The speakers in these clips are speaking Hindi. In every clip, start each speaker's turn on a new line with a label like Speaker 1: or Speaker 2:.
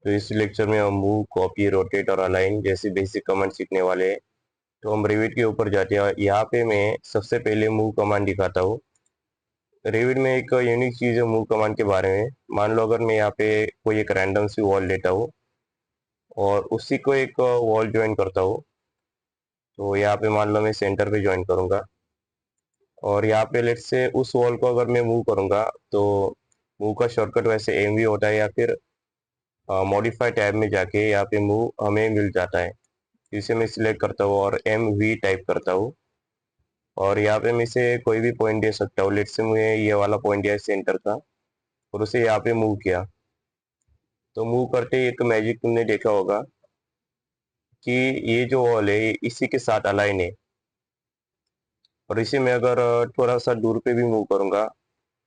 Speaker 1: तो इस लेक्चर में हम मूव, कॉपी, रोटेट और अलाइन जैसे बेसिक कमांड सीखने वाले हैं। तो हम रिविट के ऊपर जाते हैं। यहाँ पे मैं सबसे पहले मूव कमांड दिखाता हूँ। रिविट में एक यूनिक चीज़ है मूव कमांड के बारे में। मान लो अगर मैं यहाँ पे कोई एक रैंडम सी वॉल लेता हूँ और उसी को एक वॉल ज्वाइन करता हूँ। तो यहाँ पे मान लो मैं सेंटर पे ज्वाइन करूँगा और यहाँ पे लेट से उस वॉल को अगर मैं मूव करूँगा तो मूव का शॉर्टकट वैसे एम वी होता है या फिर मॉडिफाई टैब में जाके यहाँ पे मूव हमें मिल जाता है। इसे मैं सिलेक्ट करता हूँ और एम वी टाइप करता हूँ और यहाँ पे मैं इसे कोई भी पॉइंट दे सकता हूँ। लेट से मुझे ये वाला पॉइंट दिया सेंटर का और उसे यहाँ पे मूव किया। तो मूव करते ही एक मैजिक तुमने देखा होगा कि ये जो वॉल है ये इसी के साथ अलाइन है। और इसे मैं अगर थोड़ा सा दूर पे भी मूव करूंगा,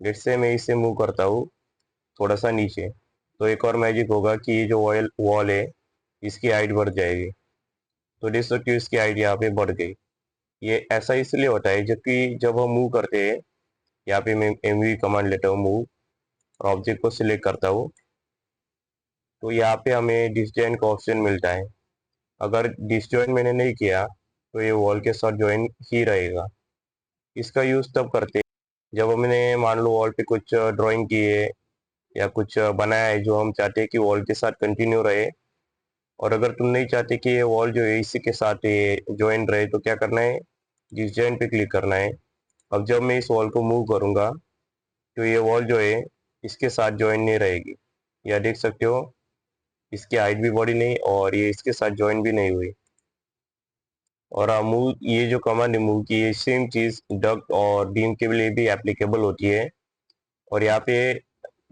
Speaker 1: लेट से मैं इसे मूव करता हूँ थोड़ा सा नीचे, तो एक और मैजिक होगा कि ये जो वॉल वॉल है इसकी हाइट बढ़ जाएगी। तो देख सकते हो इसकी हाइट यहाँ पे बढ़ गई। ये ऐसा इसलिए होता है जबकि जब हम मूव करते हैं, यहाँ पे मैं एम वी कमांड लेता हूँ मूव और ऑब्जेक्ट को सिलेक्ट करता हूँ, तो यहाँ पे हमें डिसजॉइन का ऑप्शन मिलता है। अगर डिसजॉइन मैंने नहीं किया तो ये वॉल के साथ ज्वाइन ही रहेगा। इसका यूज़ तब करते हैं जब हमने मान लो वॉल पे कुछ ड्राइंग की है या कुछ बनाया है जो हम चाहते हैं कि वॉल के साथ कंटिन्यू रहे। और अगर तुम नहीं चाहते कि ये वॉल जो है इसी के साथ ये ज्वाइन रहे तो क्या करना है, डिसजॉइन पे क्लिक करना है। अब जब मैं इस वॉल को मूव करूंगा तो ये वॉल जो है इसके साथ ज्वाइन नहीं रहेगी। यह देख सकते हो इसकी हाइट भी बढ़ी नहीं और ये इसके साथ ज्वाइन भी नहीं हुई। और मूव, ये जो कमांड है मूव की, ये सेम चीज डक और बीम के लिए भी एप्लीकेबल होती है। और यहाँ पे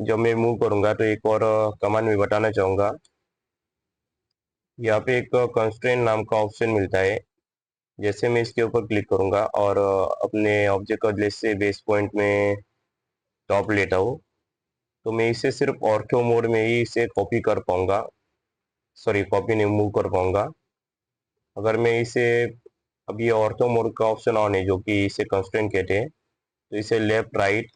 Speaker 1: जब मैं मूव करूंगा तो एक और कमांड में बताना चाहूंगा। यहाँ पे एक कंस्ट्रेंट नाम का ऑप्शन मिलता है। जैसे मैं इसके ऊपर क्लिक करूंगा और अपने ऑब्जेक्ट का जैसे बेस पॉइंट में टॉप लेता हूँ, तो मैं इसे सिर्फ ऑर्थो मोड में ही इसे कॉपी कर पाऊंगा। सॉरी, कॉपी नहीं, मूव कर पाऊंगा। अगर मैं इसे, अब ये ऑर्थो मोड का ऑप्शन ऑन है जो कि इसे कंस्ट्रेंट कहते हैं, तो इसे लेफ्ट राइट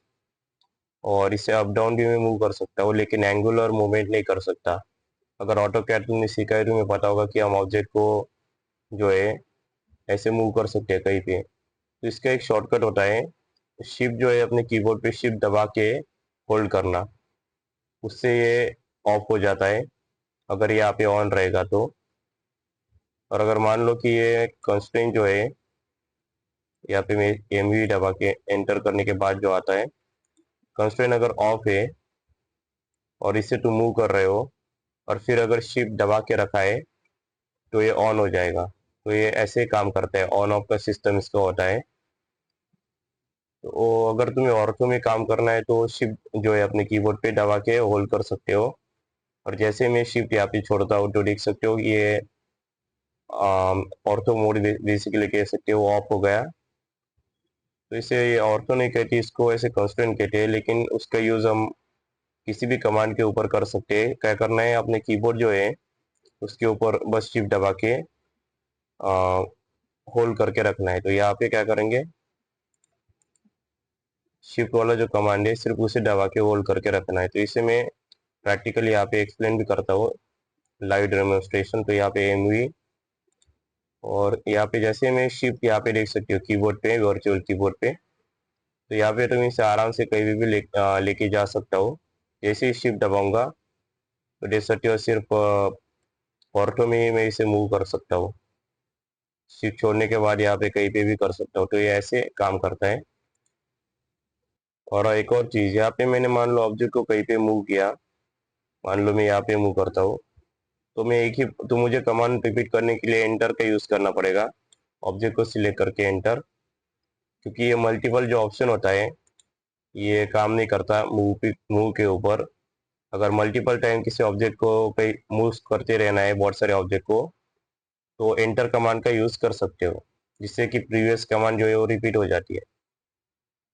Speaker 1: और इसे अप डाउन भी मैं मूव कर सकता हूँ, लेकिन एंगुलर मूवमेंट नहीं कर सकता। अगर ऑटो कैड तुमने सीखा है तो तुम्हें पता होगा कि हम ऑब्जेक्ट को जो है ऐसे मूव कर सकते हैं कहीं पे। तो इसका एक शॉर्टकट होता है, शिफ्ट जो है अपने कीबोर्ड पे शिफ्ट दबा के होल्ड करना, उससे ये ऑफ हो जाता है अगर ये यहाँ पे ऑन रहेगा तो। और अगर मान लो कि ये कंस्ट्रेंट जो है यहाँ पे मैं एम वी दबा के एंटर करने के बाद जो आता है, कंस्ट्रेंट अगर ऑफ है और इसे तुम मूव कर रहे हो और फिर अगर शिफ्ट दबा के रखा है तो ये ऑन हो जाएगा। तो ये ऐसे काम करता है, ऑन ऑफ का सिस्टम इसका होता है। तो अगर तुम्हें ऑर्थो में काम करना है तो शिफ्ट जो है अपने कीबोर्ड पे दबा के होल्ड कर सकते हो। और जैसे मैं शिफ्ट यहाँ पे छोड़ता हूँ तो देख सकते हो ये ऑर्थो मोड बेसिकली कह सकते हो ऑफ हो गया। तो इसे ऑर्थो नहीं कहती, इसको ऐसे कंस्ट्रेंट कहते हैं, लेकिन उसका यूज हम किसी भी कमांड के ऊपर कर सकते हैं। क्या करना है, अपने कीबोर्ड जो है उसके ऊपर बस शिफ्ट दबा के होल्ड करके रखना है। तो यहाँ पे क्या करेंगे, शिफ्ट वाला जो कमांड है सिर्फ उसे दबा के होल्ड करके रखना है। तो इसे मैं प्रैक्टिकली यहाँ पे एक्सप्लेन भी करता हूँ, लाइव डेमोन्स्ट्रेशन। तो यहाँ पे एम वी और यहाँ पे जैसे मैं शिफ्ट यहाँ पे देख सकती हो कीबोर्ड पे, वर्चुअल कीबोर्ड पे। तो यहाँ पे तुम इसे आराम से कहीं भी लेके जा सकता हो। जैसे ही शिफ्ट दबाऊंगा तो देख सकते हो सिर्फ ऑर्थो में ही मैं इसे मूव कर सकता हूँ। शिफ्ट छोड़ने के बाद यहाँ पे कहीं पे भी कर सकता हूँ। तो ये ऐसे काम करता है। और एक और चीज़, यहाँ पे मैंने मान लो ऑब्जेक्ट को कहीं पे मूव किया, मान लो मैं यहाँ पे मूव करता हूँ, तो मैं एक ही, तो मुझे कमांड रिपीट करने के लिए एंटर का यूज़ करना पड़ेगा। ऑब्जेक्ट को सिलेक्ट करके एंटर, क्योंकि ये मल्टीपल जो ऑप्शन होता है ये काम नहीं करता मूव मूव के ऊपर। अगर मल्टीपल टाइम किसी ऑब्जेक्ट को कहीं मूव करते रहना है, बहुत सारे ऑब्जेक्ट को, तो एंटर कमांड का यूज़ कर सकते हो, जिससे कि प्रीवियस कमांड जो है वो रिपीट हो जाती है।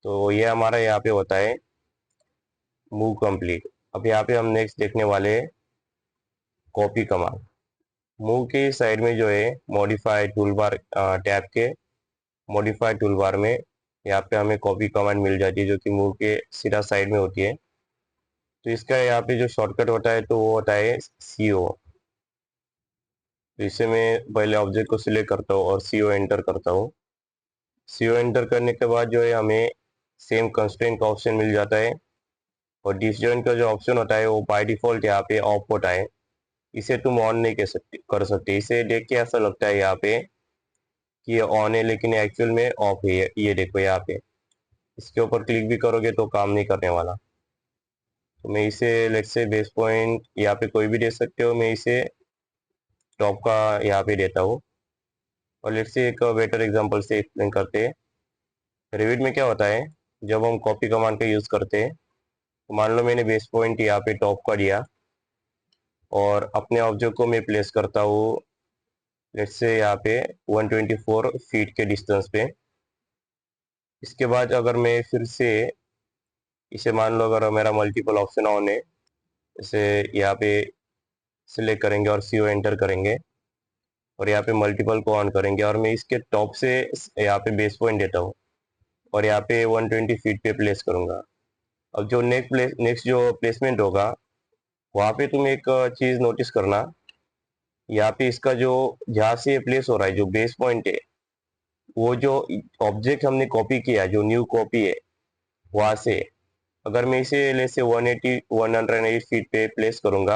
Speaker 1: तो ये हमारा यहाँ पे होता है मूव कंप्लीट। अब यहाँ पे हम नेक्स्ट देखने वाले हैं कॉपी कमांड। मूव के साइड में जो है मॉडिफाई टूलबार टैब के मॉडिफाई टूलबार में यहाँ पे हमें कॉपी कमांड मिल जाती है जो कि मूव के सीधा साइड में होती है। तो इसका यहाँ पे जो शॉर्टकट होता है तो वो होता है CO। तो इसे मैं पहले ऑब्जेक्ट को सिलेक्ट करता हूँ और CO एंटर करता हूँ। CO एंटर करने के बाद जो है हमें सेम कंस्ट्रेंट का ऑप्शन मिल जाता है, और डिसजॉइंट का जो ऑप्शन होता है वो बाय डिफॉल्ट यहाँ पे ऑफ होता है। इसे तुम ऑन नहीं कर सकते। इसे देख के ऐसा लगता है यहाँ पे कि ये ऑन है, लेकिन एक्चुअल में ऑफ है। ये देखो यहाँ पे, इसके ऊपर क्लिक भी करोगे तो काम नहीं करने वाला। तो मैं इसे लेट्स से बेस पॉइंट यहाँ पे कोई भी दे सकते हो, मैं इसे टॉप का यहाँ पे देता हूँ। और लेट्स से एक बेटर एग्जांपल से एक्सप्लेन करते हैं। रिविट में क्या होता है, जब हम कॉपी कमांड का यूज करते हैं, तो मान लो मैंने बेस पॉइंट यहाँ पे टॉप का दिया और अपने ऑब्जेक्ट को मैं प्लेस करता हूँ लेट्स से यहाँ पे 124 फीट के डिस्टेंस पे। इसके बाद अगर मैं फिर से इसे मान लो, अगर मेरा मल्टीपल ऑप्शन ऑन है, जैसे यहाँ पे सिलेक्ट करेंगे और CO एंटर करेंगे और यहाँ पे मल्टीपल को ऑन करेंगे, और मैं इसके टॉप से यहाँ पे बेस पॉइंट देता हूँ और यहाँ पे 120 फीट पे प्लेस करूंगा। अब जो नेक्स्ट जो प्लेसमेंट होगा, वहाँ पे तुम एक चीज नोटिस करना, यहाँ पे इसका जो जहाँ से ये प्लेस हो रहा है, जो बेस पॉइंट है, वो जो ऑब्जेक्ट हमने कॉपी किया, जो न्यू कॉपी है, वहां से अगर मैं इसे ले से 108 फीट पे प्लेस करूंगा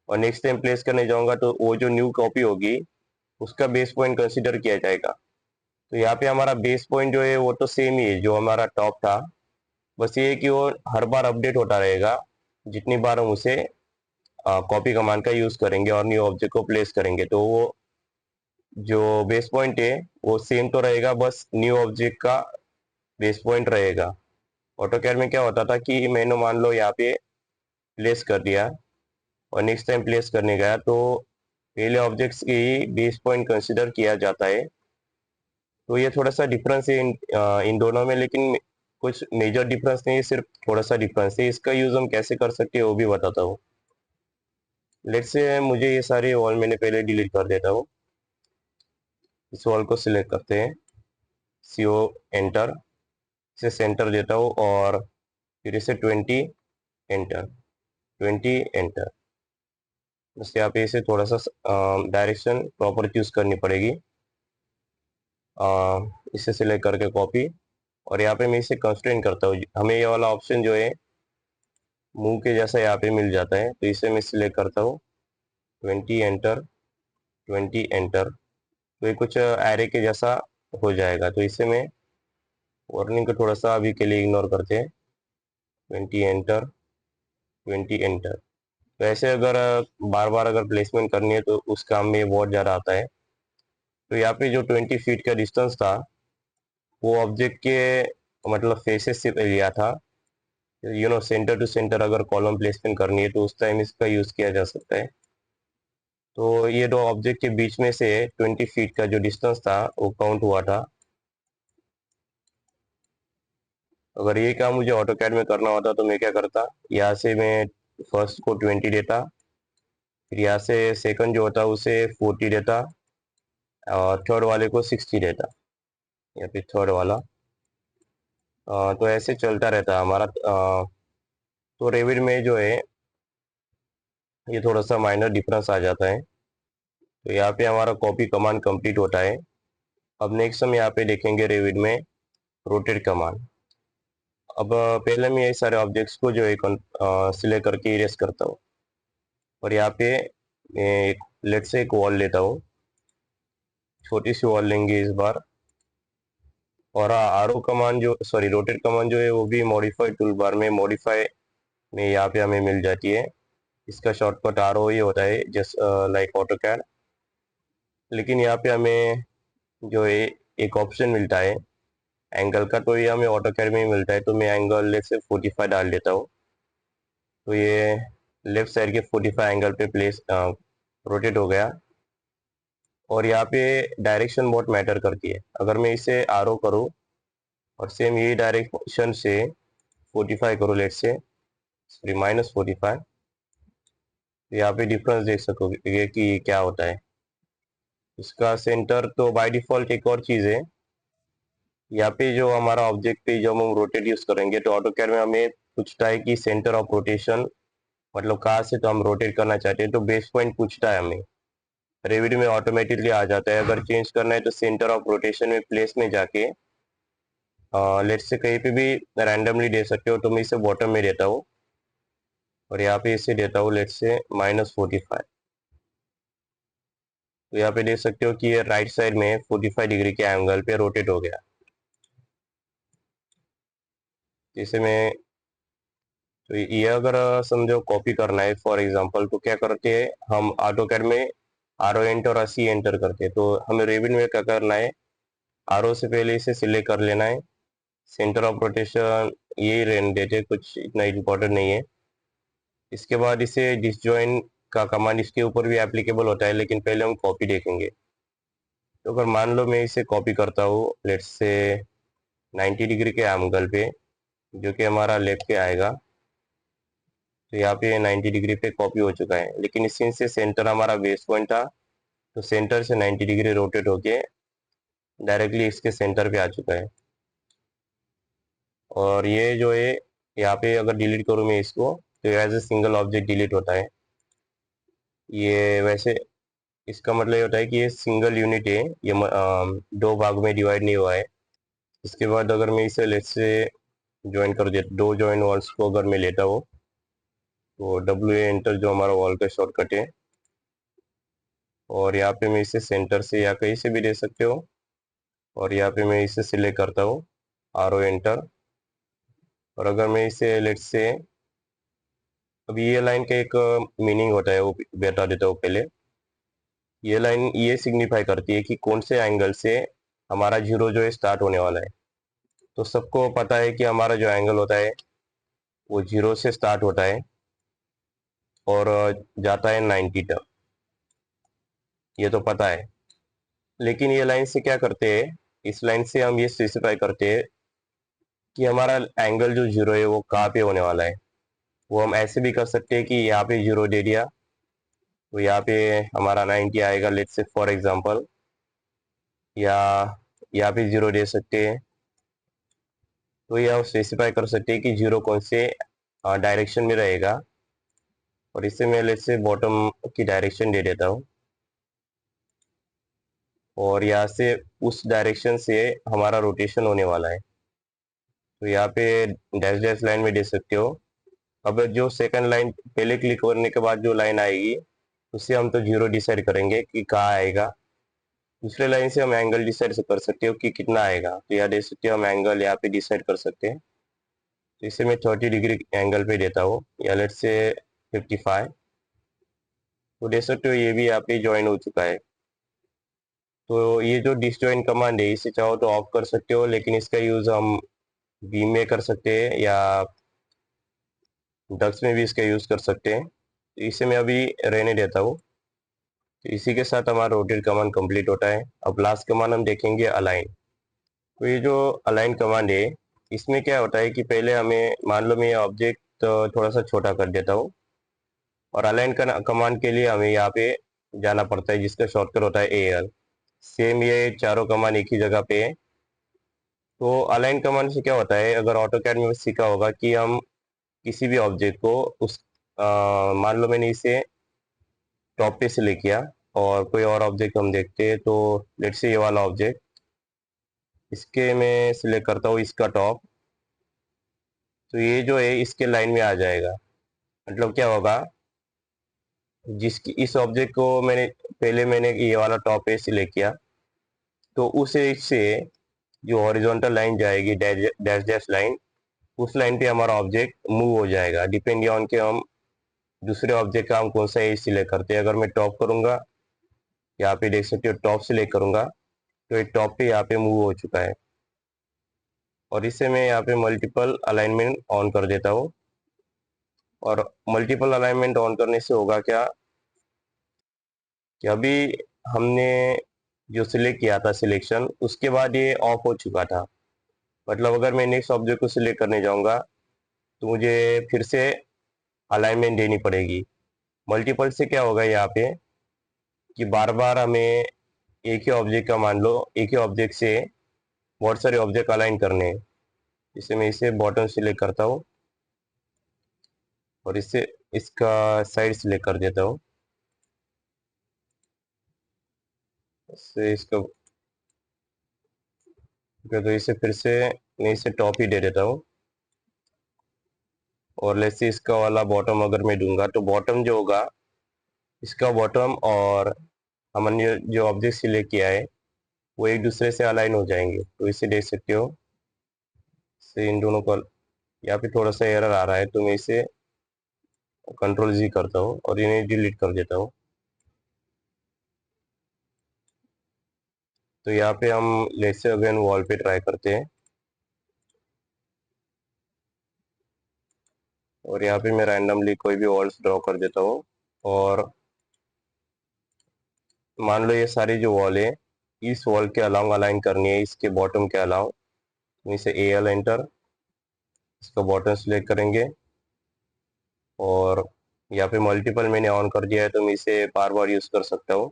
Speaker 1: और नेक्स्ट टाइम प्लेस करने जाऊंगा, तो वो जो न्यू कॉपी होगी उसका बेस पॉइंट कंसिडर किया जाएगा। तो यहाँ पे हमारा बेस पॉइंट जो है वो तो सेम ही है जो हमारा टॉप था, बस ये है कि वो हर बार अपडेट होता रहेगा जितनी बार हम उसे कॉपी कमांड का यूज करेंगे और न्यू ऑब्जेक्ट को प्लेस करेंगे। तो वो जो बेस पॉइंट है वो सेम तो रहेगा, बस न्यू ऑब्जेक्ट का बेस पॉइंट रहेगा। ऑटोकैड में क्या होता था कि मैंने मान लो यहाँ पे प्लेस कर दिया और नेक्स्ट टाइम प्लेस करने गया, तो पहले ऑब्जेक्ट्स की बेस पॉइंट कंसिडर किया जाता है। तो ये थोड़ा सा डिफरेंस है इन दोनों में, लेकिन कुछ मेजर डिफरेंस नहीं है, सिर्फ थोड़ा सा डिफरेंस है। इसका यूज हम कैसे कर सकते हैं वो भी बताता हूँ। लेट्स से मुझे ये सारे वॉल मैंने पहले डिलीट कर देता हूँ। इस वॉल को सिलेक्ट करते हैं, CO एंटर, इसे सेंटर देता हूँ और फिर इसे 20 एंटर, 20 एंटर। बस यहाँ पे इसे थोड़ा सा डायरेक्शन प्रॉपर चूज करनी पड़ेगी। इसे सिलेक्ट करके कॉपी, और यहाँ पे मैं इसे कंस्ट्रेंट करता हूँ। हमें ये वाला ऑप्शन जो है मूव के जैसा यहाँ पे मिल जाता है, तो इसे मैं सिलेक्ट करता हूँ, 20 एंटर, 20 एंटर। तो ये कुछ एरे के जैसा हो जाएगा। तो इसे मैं वार्निंग को थोड़ा सा अभी के लिए इग्नोर करते हैं, 20 एंटर, 20 एंटर। तो ऐसे अगर बार बार अगर प्लेसमेंट करनी है तो उस काम में बहुत ज़्यादा आता है। तो यहाँ पे जो 20 फीट का डिस्टेंस था वो ऑब्जेक्ट के मतलब फेसेस से लिया था। सेंटर टू सेंटर अगर कॉलम प्लेसमेंट करनी है तो उस टाइम इसका यूज किया जा सकता है। तो ये दो ऑब्जेक्ट के बीच में से 20 फीट का जो डिस्टेंस था वो काउंट हुआ था। अगर ये काम मुझे ऑटोकैड में करना होता तो मैं क्या करता, यहाँ से मैं फर्स्ट को 20 देता, फिर यहाँ से सेकंड जो होता उसे 40 देता, और थर्ड वाले को 60 देता, या फिर थर्ड वाला। तो ऐसे चलता रहता हमारा। तो रेविड में जो है ये थोड़ा सा माइनर डिफरेंस आ जाता है। तो यहाँ पे हमारा कॉपी कमांड कंप्लीट होता है। अब नेक्स्ट हम यहाँ पे देखेंगे रेविड में रोटेट कमांड। अब पहले मैं ये सारे ऑब्जेक्ट्स को जो है सिलेक्ट करके इरेज करता हूँ, और यहाँ पे मैं एक लेट से एक वॉल लेता हूँ, छोटी सी वॉल लेंगे इस बार। और आरओ कमांड जो सॉरी रोटेट कमांड जो है वो भी मॉडिफाई टूल बार में मॉडिफाई में यहाँ पे हमें मिल जाती है। इसका शॉर्टकट आरओ ही होता है, जस्ट लाइक ऑटोकैड। लेकिन यहाँ पे हमें जो है एक ऑप्शन मिलता है एंगल का, तो ये हमें ऑटोकैड में ही मिलता है। तो मैं एंगल लेट से 45 डाल देता हूँ, तो ये लेफ्ट साइड के 45 एंगल पे प्लेस रोटेट हो गया। और यहाँ पे डायरेक्शन बहुत मैटर करती है। अगर मैं इसे आरओ करूँ और सेम यही डायरेक्शन से 45 करूँ लेट से सॉरी -45, तो यहाँ पे डिफरेंस देख सकोगे कि क्या होता है। इसका सेंटर तो बाय डिफॉल्ट एक और चीज़ है, यहाँ पे जो हमारा ऑब्जेक्ट पे जब हम रोटेट यूज करेंगे तो ऑटोकैड में हमें पूछता है कि सेंटर ऑफ रोटेशन मतलब कहाँ से तो हम रोटेट करना चाहते हैं, तो बेस पॉइंट पूछता है हमें। रेविड में ऑटोमेटिकली आ जाता है। अगर चेंज करना है तो सेंटर ऑफ रोटेशन में प्लेस में जाके लेट्स से कहीं पे भी रैंडमली दे सकते हो। तो मैं इसे बॉटम में देता हूँ और यहाँ पे इसे देता हूँ लेट्स से -45। तो यहाँ पे देख सकते हो कि ये राइट साइड में 45 डिग्री के एंगल पे रोटेट हो गया। इसे मैं तो ये अगर समझो कॉपी करना है फॉर एग्जांपल, तो क्या करते हैं हम ऑटोकैड में आर ओ एंटर और सी एंटर करते हैं। तो हमें रेविड में क्या करना है, आर ओ से पहले इसे सिलेक्ट कर लेना है। सेंटर ऑफ रोटेशन यही रहने देते, कुछ इतना इम्पोर्टेंट नहीं है। इसके बाद इसे डिसजॉइन का कमांड इसके ऊपर भी एप्लीकेबल होता है, लेकिन पहले हम कॉपी देखेंगे। तो अगर मान लो मैं इसे कॉपी करता हूँ लेट्स से 90 डिग्री के एंगल पे, जो कि हमारा लेफ्ट पे आएगा। तो यहाँ पे 90 डिग्री पे कॉपी हो चुका है, लेकिन इस सीन से सेंटर हमारा बेस पॉइंट था, तो सेंटर से 90 डिग्री रोटेट होके डायरेक्टली इसके सेंटर पे आ चुका है। और ये जो है यहाँ पे अगर डिलीट करूँ मैं इसको, तो as a single object delete होता है। ये वैसे इसका मतलब ये होता है कि ये सिंगल यूनिट है, ये दो भाग में डिवाइड नहीं हुआ है। इसके बाद अगर मैं इसे लेट्स से ज्वाइन कर दे, दो ज्वाइन वॉल्स को अगर मैं लेता हूँ, तो डब्ल्यू एंटर जो हमारा वॉल का शॉर्टकट है, और यहाँ पे मैं इसे सेंटर से या कहीं से भी दे सकते हो। और यहाँ पे मैं इसे सिलेक्ट करता हूँ, आर ओ एंटर। और अगर मैं इसे लेट्स से अभी ये लाइन का एक मीनिंग होता है, वो बता देता हूँ पहले। ये लाइन ये सिग्निफाई करती है कि कौन से एंगल से हमारा जीरो जो है स्टार्ट होने वाला है। तो सबको पता है कि हमारा जो एंगल होता है वो जीरो से स्टार्ट होता है और जाता है 90 तक, ये तो पता है। लेकिन ये लाइन से क्या करते हैं, इस लाइन से हम ये स्पेसिफाई करते हैं कि हमारा एंगल जो जीरो है वो कहाँ पे होने वाला है। वो हम ऐसे भी कर सकते हैं कि यहाँ पे जीरो दे दिया, तो यहाँ पे हमारा 90 आएगा लेट्स से फॉर एग्जांपल, या यहाँ पे जीरो दे सकते हैं। तो ये हम स्पेसिफाई कर सकते हैं कि जीरो कौन से डायरेक्शन में रहेगा। और इससे मैं लेट्स से बॉटम की डायरेक्शन दे देता हूँ, और यहाँ से उस डायरेक्शन से हमारा रोटेशन होने वाला है। तो यहाँ पे डैश डैश लाइन में दे सकते हो। अब जो सेकंड लाइन पहले क्लिक करने के बाद जो लाइन आएगी, उससे हम तो जीरो डिसाइड करेंगे कि कहाँ आएगा। दूसरे लाइन से हम एंगल डिसाइड कर सकते हो कि कितना आएगा। तो यहाँ दे सकते हो हम एंगल, यहाँ पे डिसाइड कर सकते हैं। तो इसे मैं 30 डिग्री एंगल पे देता हूँ, या लेट्स से 55। तो देख सकते हो ये भी यहाँ पे ज्वाइन हो चुका है। तो ये जो डिसजॉइन कमांड है, इसे चाहो तो ऑफ कर सकते हो, लेकिन इसका यूज हम बीम में कर सकते हैं या डक्स में भी इसका यूज कर सकते हैं। तो इसे मैं अभी रहने देता हूँ। तो इसी के साथ हमारा रोटेट कमांड कंप्लीट होता है। अब लास्ट कमांड हम देखेंगे अलाइन। तो ये जो अलाइन कमांड है, इसमें क्या होता है कि पहले हमें मान लो मैं ये ऑब्जेक्ट थोड़ा सा छोटा कर देता हूँ, और अलाइन कमांड के लिए हमें यहाँ पे जाना पड़ता है, जिसका शॉर्टकट होता है AL। सेम ये चारों कमांड एक ही जगह पे है। तो अलाइन कमांड से क्या होता है, अगर ऑटोकैड में सीखा होगा कि हम किसी भी ऑब्जेक्ट को उस मान लो मैंने इसे टॉप पे सिलेक्ट किया, और कोई और ऑब्जेक्ट हम देखते हैं, तो लेट्स से ये वाला ऑब्जेक्ट, इसके मैं सिलेक्ट करता हूँ इसका टॉप। तो ये जो है इसके लाइन में आ जाएगा। मतलब क्या होगा, जिसकी इस ऑब्जेक्ट को मैंने ये वाला टॉप पे सिलेक्ट किया, तो उस एज से जो हॉरिजॉन्टल लाइन जाएगी, डैश डैश लाइन, उस लाइन पे हमारा ऑब्जेक्ट मूव हो जाएगा, डिपेंडिंग ऑन के हम दूसरे ऑब्जेक्ट का हम कौन सा एज सिलेक्ट करते हैं। अगर मैं टॉप करूंगा, यहाँ पे देख सकते हो टॉप सिलेक्ट करूंगा, तो ये टॉप पे यहाँ पे मूव हो चुका है। और इससे मैं यहाँ पे मल्टीपल अलाइनमेंट ऑन कर देता हूँ। और मल्टीपल अलाइनमेंट ऑन करने से होगा क्या, कि अभी हमने जो सिलेक्ट किया था सिलेक्शन, उसके बाद ये ऑफ हो चुका था। मतलब अगर मैं नेक्स्ट ऑब्जेक्ट को सिलेक्ट करने जाऊंगा, तो मुझे फिर से अलाइनमेंट देनी पड़ेगी। मल्टीपल से क्या होगा यहाँ पे, कि बार बार हमें एक ही ऑब्जेक्ट का, मान लो एक ही ऑब्जेक्ट से बहुत सारे ऑब्जेक्ट अलाइन करने हैं। जैसे मैं इसे बॉटम सिलेक्ट करता हूँ, और इसे इसका साइड सिलेक्ट कर देता हूँ। इससे इसका तो इसे फिर से मैं इसे टॉप ही दे देता हूँ। और लेट्स इसका वाला बॉटम अगर मैं दूंगा तो बॉटम जो होगा, इसका बॉटम और हमने जो ऑब्जेक्ट सिलेक्ट किया है वो एक दूसरे से अलाइन हो जाएंगे। तो इसे देख सकते हो, से इन दोनों को यहाँ पे थोड़ा सा एरर आ रहा है, तो मैं इसे कंट्रोल जी करता हूँ और इन्हें डिलीट कर देता हूँ। तो यहाँ पे हम लेट्स से अगेन वॉल पे ट्राई करते हैं, और यहाँ पे मैं रैंडमली कोई भी वॉल्स ड्रॉ कर देता हूँ। और मान लो ये सारी जो वॉल है इस वॉल के अलाउ अलाइन करनी है, इसके बॉटम के अलाउ। इसे एल एंटर, इसका बॉटम सिलेक्ट करेंगे और यहाँ पे मल्टीपल मैंने ऑन कर दिया है, तो मैं इसे बार बार यूज कर सकता हूँ।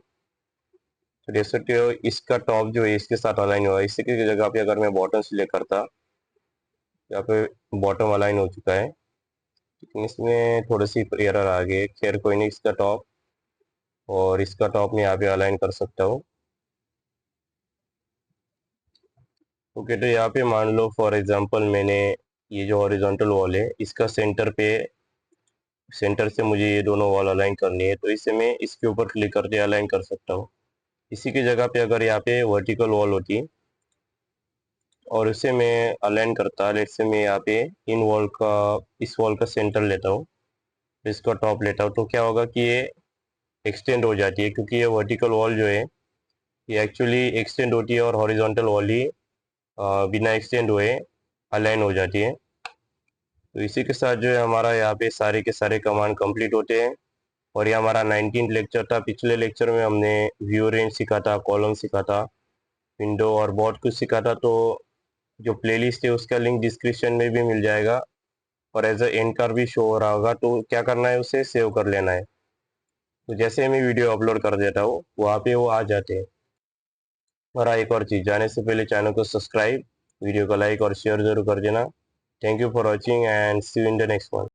Speaker 1: तो देख सकते हो इसका टॉप जो है इसके साथ अलाइन हुआ है। इसी की जगह पे अगर मैं बॉटम सिलेक्ट करता, यहाँ पे बॉटम अलाइन हो चुका है, लेकिन इसमें थोड़ी सी एरर आ गई। खैर कोई नहीं, इसका टॉप और इसका टॉप मैं यहाँ पे अलाइन कर सकता हूँ। ओके, तो यहाँ पे मान लो फॉर एग्जांपल मैंने ये जो हॉरिजॉन्टल वॉल है इसका सेंटर से मुझे ये दोनों वॉल अलाइन करनी है, तो इसे मैं इसके ऊपर क्लिक करके अलाइन कर सकता हूँ। इसी की जगह पे अगर यहाँ पे वर्टिकल वॉल होती और इसे मैं अलाइन करता, लेट्स से मैं यहाँ पे इस वॉल का सेंटर लेता हूँ, इसका टॉप लेता हूँ, तो क्या होगा कि ये एक्सटेंड हो जाती है, क्योंकि ये वर्टिकल वॉल जो है ये एक्चुअली एक्सटेंड होती है और हॉरिजॉन्टल वॉल ही बिना एक्सटेंड हुए अलाइन हो जाती है। तो इसी के साथ जो है हमारा यहाँ पे सारे के सारे कमांड कंप्लीट होते हैं। और ये हमारा 19th लेक्चर था। पिछले लेक्चर में हमने व्यू रेंज सीखा था, कॉलम सीखा था, विंडो और बहुत कुछ सीखा था। तो जो प्लेलिस्ट है उसका लिंक डिस्क्रिप्शन में भी मिल जाएगा और एज अ एंड कार्ड भी शो हो रहा होगा। तो क्या करना है, उसे सेव कर लेना है। तो जैसे मैं वीडियो अपलोड कर देता हूँ वहाँ पे वो आ जाते हैं। और हाँ, एक और चीज़, जाने से पहले चैनल को सब्सक्राइब, वीडियो को लाइक और शेयर जरूर कर देना। Thank you for watching and see you in the next one.